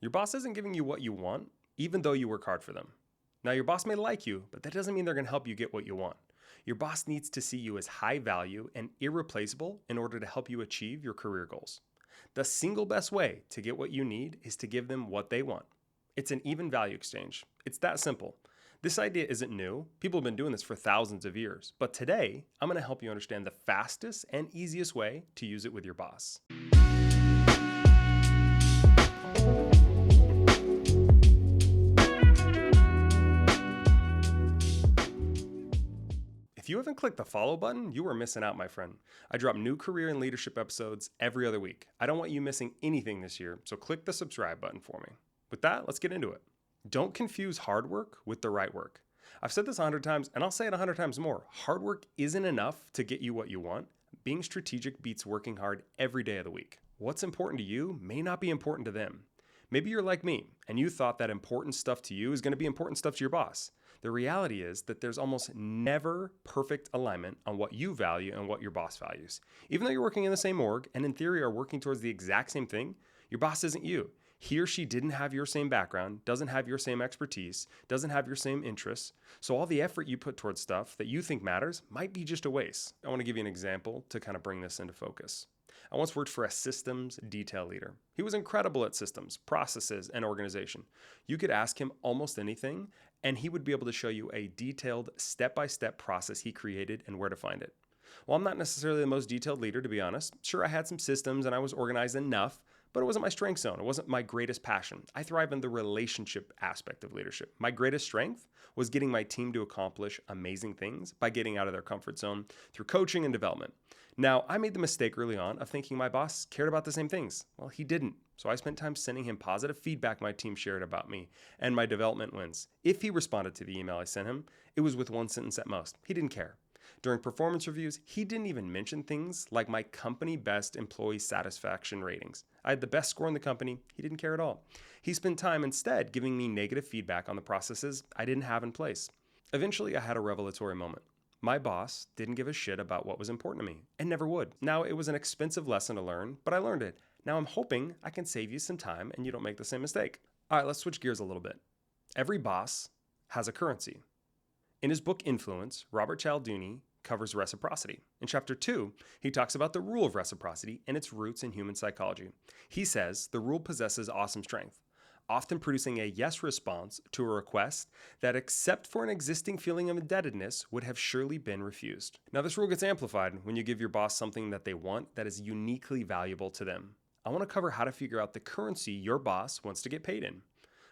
Your boss isn't giving you what you want, even though you work hard for them. Now, your boss may like you, but that doesn't mean they're going to help you get what you want. Your boss needs to see you as high value and irreplaceable in order to help you achieve your career goals. The single best way to get what you need is to give them what they want. It's an even value exchange. It's that simple. This idea isn't new. People have been doing this for thousands of years. But today, I'm going to help you understand the fastest and easiest way to use it with your boss. If you haven't clicked the follow button, you are missing out, my friend. I drop new career and leadership episodes every other week. I don't want you missing anything this year, so click the subscribe button for me. With that, let's get into it. Don't confuse hard work with the right work. I've said this 100 times, and I'll say it 100 times more. Hard work isn't enough to get you what you want. Being strategic beats working hard every day of the week. What's important to you may not be important to them. Maybe you're like me, and you thought that important stuff to you is going to be important stuff to your boss. The reality is that there's almost never perfect alignment on what you value and what your boss values. Even though you're working in the same org and in theory are working towards the exact same thing, your boss isn't you. He or she didn't have your same background, doesn't have your same expertise, doesn't have your same interests. So all the effort you put towards stuff that you think matters might be just a waste. I want to give you an example to kind of bring this into focus. I once worked for a systems detail leader. He was incredible at systems, processes, and organization. You could ask him almost anything, and he would be able to show you a detailed step-by-step process he created and where to find it. Well, I'm not necessarily the most detailed leader, to be honest. Sure, I had some systems and I was organized enough, but it wasn't my strength zone. It wasn't my greatest passion. I thrive in the relationship aspect of leadership. My greatest strength was getting my team to accomplish amazing things by getting out of their comfort zone through coaching and development. Now, I made the mistake early on of thinking my boss cared about the same things. Well, he didn't. So I spent time sending him positive feedback my team shared about me and my development wins. If he responded to the email I sent him, it was with one sentence at most. He didn't care. During performance reviews, he didn't even mention things like my company best employee satisfaction ratings. I had the best score in the company. He didn't care at all. He spent time instead giving me negative feedback on the processes I didn't have in place. Eventually, I had a revelatory moment. My boss didn't give a shit about what was important to me and never would. Now, it was an expensive lesson to learn, but I learned it. Now I'm hoping I can save you some time and you don't make the same mistake. All right, let's switch gears a little bit. Every boss has a currency. In his book Influence, Robert Cialdini covers reciprocity. In chapter 2, he talks about the rule of reciprocity and its roots in human psychology. He says the rule possesses awesome strength, often producing a yes response to a request that, except for an existing feeling of indebtedness, would have surely been refused. Now, this rule gets amplified when you give your boss something that they want that is uniquely valuable to them. I want to cover how to figure out the currency your boss wants to get paid in.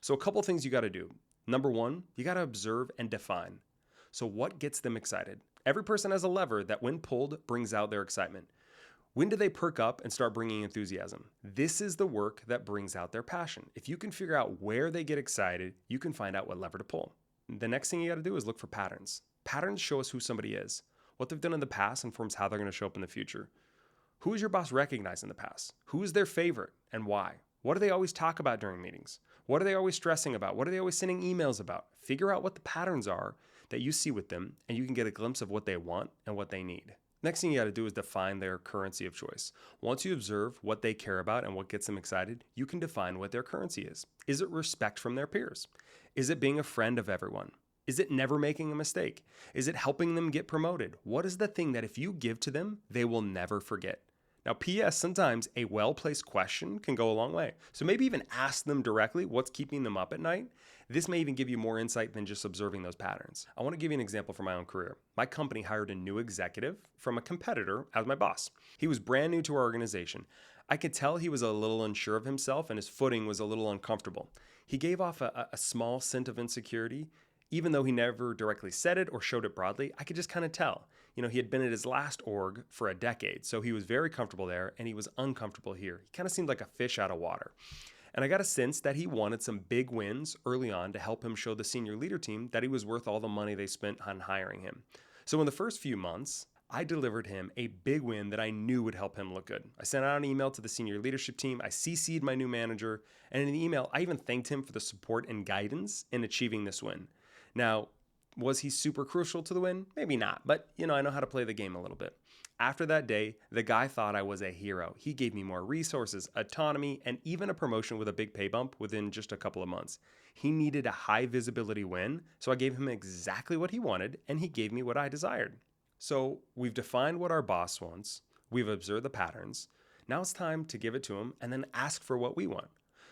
So a couple things you got to do. Number one, you got to observe and define. So what gets them excited? Every person has a lever that when pulled brings out their excitement. When do they perk up and start bringing enthusiasm? This is the work that brings out their passion. If you can figure out where they get excited, you can find out what lever to pull. The next thing you got to do is look for patterns. Patterns show us who somebody is. What they've done in the past informs how they're going to show up in the future. Who is your boss recognized in the past? Who is their favorite and why? What do they always talk about during meetings? What are they always stressing about? What are they always sending emails about? Figure out what the patterns are that you see with them, and you can get a glimpse of what they want and what they need. Next thing you got to do is define their currency of choice. Once you observe what they care about and what gets them excited, you can define what their currency is. Is it respect from their peers? Is it being a friend of everyone? Is it never making a mistake? Is it helping them get promoted? What is the thing that if you give to them, they will never forget? Now, P.S. sometimes a well-placed question can go a long way. So maybe even ask them directly what's keeping them up at night. This may even give you more insight than just observing those patterns. I want to give you an example from my own career. My company hired a new executive from a competitor as my boss. He was brand new to our organization. I could tell he was a little unsure of himself and his footing was a little uncomfortable. He gave off a small scent of insecurity. Even though he never directly said it or showed it broadly, I could just kind of tell. He had been at his last org for a decade, so he was very comfortable there, and he was uncomfortable here. He kind of seemed like a fish out of water. And I got a sense that he wanted some big wins early on to help him show the senior leader team that he was worth all the money they spent on hiring him. So in the first few months, I delivered him a big win that I knew would help him look good. I sent out an email to the senior leadership team, I CC'd my new manager, and in the email, I even thanked him for the support and guidance in achieving this win. Now, was he super crucial to the win? Maybe not, but I know how to play the game a little bit. After that day, the guy thought I was a hero. He gave me more resources, autonomy, and even a promotion with a big pay bump within just a couple of months. He needed a high visibility win, so I gave him exactly what he wanted, and he gave me what I desired. So we've defined what our boss wants, we've observed the patterns. Now it's time to give it to him and then ask for what we want.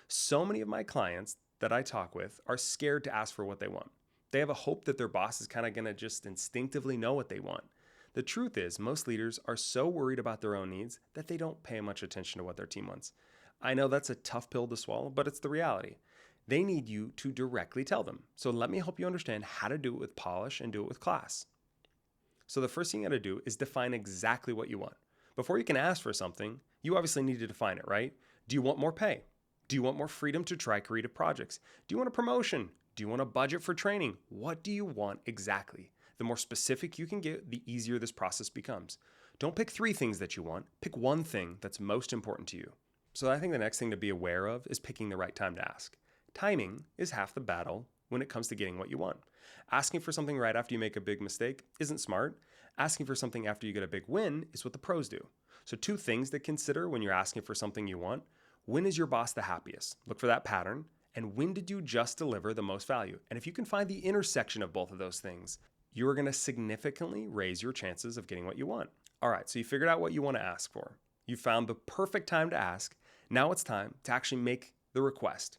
So many of my clients that I talk with are scared to ask for what they want. They have a hope that their boss is kind of going to just instinctively know what they want. The truth is, most leaders are so worried about their own needs that they don't pay much attention to what their team wants. I know that's a tough pill to swallow, but it's the reality. They need you to directly tell them. So let me help you understand how to do it with polish and do it with class. So the first thing you got to do is define exactly what you want. Before you can ask for something, you obviously need to define it, right? Do you want more pay? Do you want more freedom to try creative projects? Do you want a promotion? Do you want a budget for training? What do you want exactly? The more specific you can get, the easier this process becomes. Don't pick 3 things that you want. Pick one thing that's most important to you. So I think the next thing to be aware of is picking the right time to ask. Timing is half the battle when it comes to getting what you want. Asking for something right after you make a big mistake isn't smart. Asking for something after you get a big win is what the pros do. So 2 things to consider when you're asking for something you want. When is your boss the happiest? Look for that pattern. And when did you just deliver the most value? And if you can find the intersection of both of those things, you are going to significantly raise your chances of getting what you want. All right, so you figured out what you want to ask for. You found the perfect time to ask. Now it's time to actually make the request.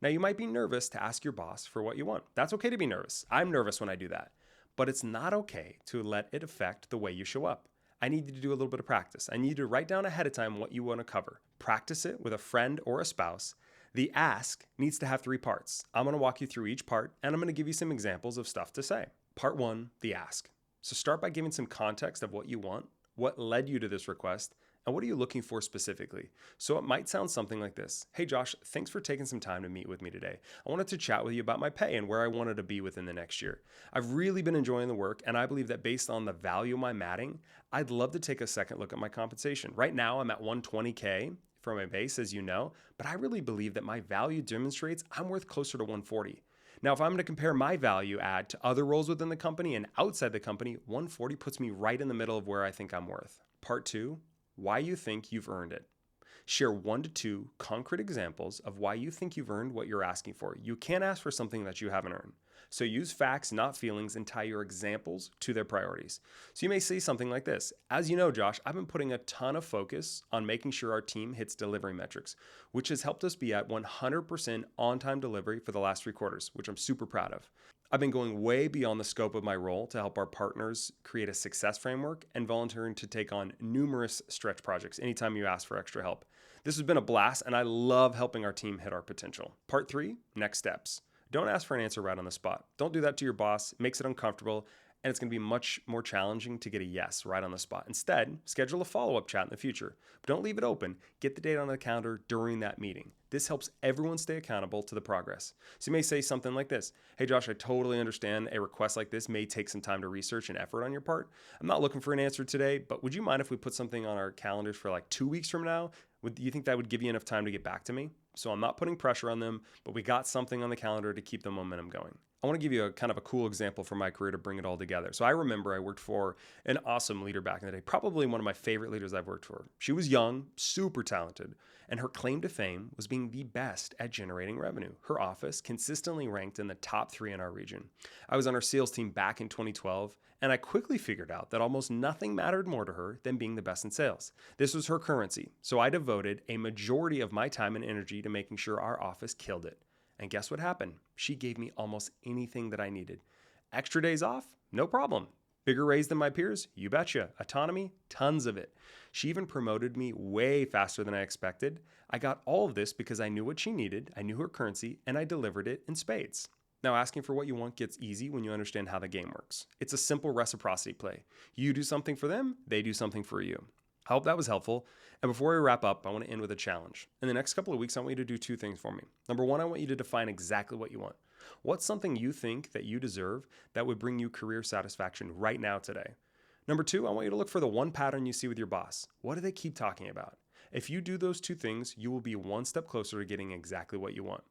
Now you might be nervous to ask your boss for what you want. That's okay to be nervous. I'm nervous when I do that. But it's not okay to let it affect the way you show up. I need you to do a little bit of practice. I need you to write down ahead of time what you want to cover. Practice it with a friend or a spouse. The ask needs to have 3 parts. I'm going to walk you through each part, and I'm going to give you some examples of stuff to say. Part 1, the ask. So start by giving some context of what you want, what led you to this request, and what are you looking for specifically. So it might sound something like this. Hey Josh, thanks for taking some time to meet with me today. I wanted to chat with you about my pay and where I wanted to be within the next year. I've really been enjoying the work, and I believe that based on the value I'm adding, I'd love to take a second look at my compensation. Right now I'm at $120K for my base, as you know, but I really believe that my value demonstrates I'm worth closer to $140. Now, if I'm going to compare my value add to other roles within the company and outside the company, $140 puts me right in the middle of where I think I'm worth. Part 2, why you think you've earned it. Share 1 to 2 concrete examples of why you think you've earned what you're asking for. You can't ask for something that you haven't earned. So use facts, not feelings, and tie your examples to their priorities. So you may say something like this. As you know, Josh, I've been putting a ton of focus on making sure our team hits delivery metrics, which has helped us be at 100% on-time delivery for the last 3 quarters, which I'm super proud of. I've been going way beyond the scope of my role to help our partners create a success framework and volunteering to take on numerous stretch projects anytime you ask for extra help. This has been a blast, and I love helping our team hit our potential. Part 3, next steps. Don't ask for an answer right on the spot. Don't do that to your boss. It makes it uncomfortable, and it's going to be much more challenging to get a yes right on the spot. Instead, schedule a follow-up chat in the future. But don't leave it open. Get the date on the calendar during that meeting. This helps everyone stay accountable to the progress. So you may say something like this. Hey Josh, I totally understand a request like this may take some time to research and effort on your part. I'm not looking for an answer today, but would you mind if we put something on our calendars for like 2 weeks from now? Do you think that would give you enough time to get back to me? So I'm not putting pressure on them, but we got something on the calendar to keep the momentum going. I want to give you a kind of a cool example from my career to bring it all together. So I remember I worked for an awesome leader back in the day, probably one of my favorite leaders I've worked for. She was young, super talented, and her claim to fame was being the best at generating revenue. Her office consistently ranked in the top 3 in our region. I was on her sales team back in 2012, and I quickly figured out that almost nothing mattered more to her than being the best in sales. This was her currency, so I devoted a majority of my time and energy to making sure our office killed it. And guess what happened? She gave me almost anything that I needed. Extra days off? No problem. Bigger raise than my peers? You betcha. Autonomy? Tons of it. She even promoted me way faster than I expected. I got all of this because I knew what she needed, I knew her currency, and I delivered it in spades. Now, asking for what you want gets easy when you understand how the game works. It's a simple reciprocity play. You do something for them, they do something for you. I hope that was helpful. And before we wrap up, I want to end with a challenge. In the next couple of weeks, I want you to do 2 things for me. Number 1, I want you to define exactly what you want. What's something you think that you deserve that would bring you career satisfaction right now today? Number 2, I want you to look for the one pattern you see with your boss. What do they keep talking about? If you do those 2 things, you will be one step closer to getting exactly what you want.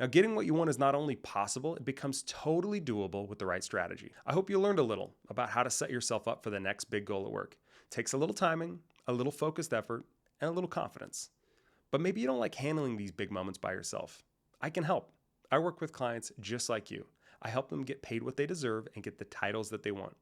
Now, getting what you want is not only possible, it becomes totally doable with the right strategy. I hope you learned a little about how to set yourself up for the next big goal at work. Takes a little timing, a little focused effort, and a little confidence. But maybe you don't like handling these big moments by yourself. I can help. I work with clients just like you. I help them get paid what they deserve and get the titles that they want.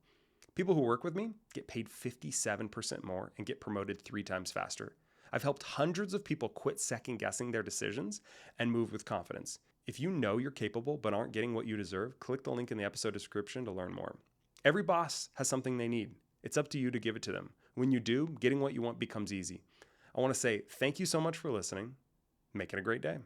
People who work with me get paid 57% more and get promoted 3 times faster. I've helped hundreds of people quit second guessing their decisions and move with confidence. If you know you're capable but aren't getting what you deserve, click the link in the episode description to learn more. Every boss has something they need. It's up to you to give it to them. When you do, getting what you want becomes easy. I want to say thank you so much for listening. Make it a great day.